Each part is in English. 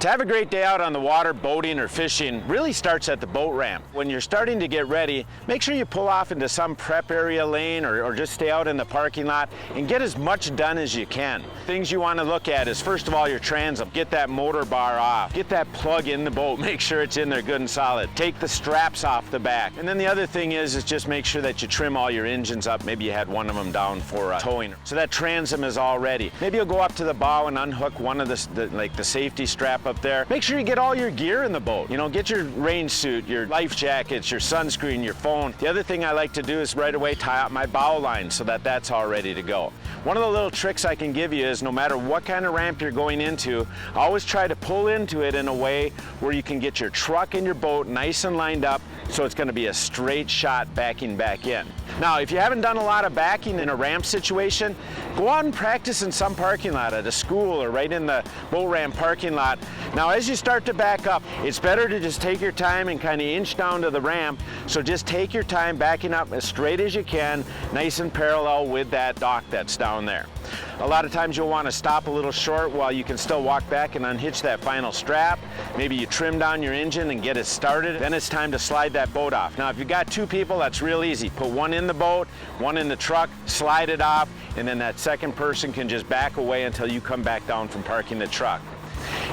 To have a great day out on the water, boating or fishing really starts at the boat ramp. When you're starting to get ready, make sure you pull off into some prep area lane or just stay out in the parking lot and get as much done as you can. Things you want to look at is, first of all, your transom. Get that motor bar off. Get that plug in the boat. Make sure it's in there good and solid. Take the straps off the back. And then the other thing is just make sure that you trim all your engines up. Maybe you had one of them down for towing. So that transom is all ready. Maybe you'll go up to the bow and unhook one of the safety strap up there. Make sure you get all your gear in the boat. You know, get your rain suit, your life jackets, your sunscreen, your phone. The other thing I like to do is right away tie up my bow line so that that's all ready to go. One of the little tricks I can give you is no matter what kind of ramp you're going into, always try to pull into it in a way where you can get your truck and your boat nice and lined up so it's going to be a straight shot backing back in. Now, if you haven't done a lot of backing in a ramp situation, go out and practice in some parking lot at a school or right in the boat ramp parking lot. Now, as you start to back up, it's better to just take your time and kind of inch down to the ramp. So just take your time backing up as straight as you can, nice and parallel with that dock that's down there. A lot of times you'll want to stop a little short while you can still walk back and unhitch that final strap. Maybe you trim down your engine and get it started. Then it's time to slide that boat off. Now, if you've got two people, that's real easy. Put one in the boat, one in the truck, slide it off, and then that second person can just back away until you come back down from parking the truck.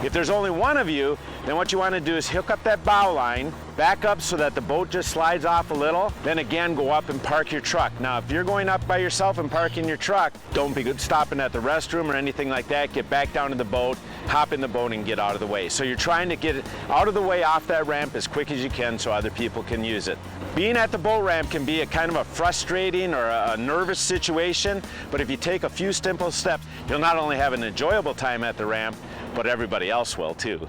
If there's only one of you, then what you want to do is hook up that bow line, back up so that the boat just slides off a little, then again go up and park your truck. Now, if you're going up by yourself and parking your truck, don't be stopping at the restroom or anything like that. Get back down to the boat, hop in the boat and get out of the way. So you're trying to get it out of the way off that ramp as quick as you can so other people can use it. Being at the boat ramp can be a kind of a frustrating or a nervous situation, but if you take a few simple steps, you'll not only have an enjoyable time at the ramp, but everybody else will too.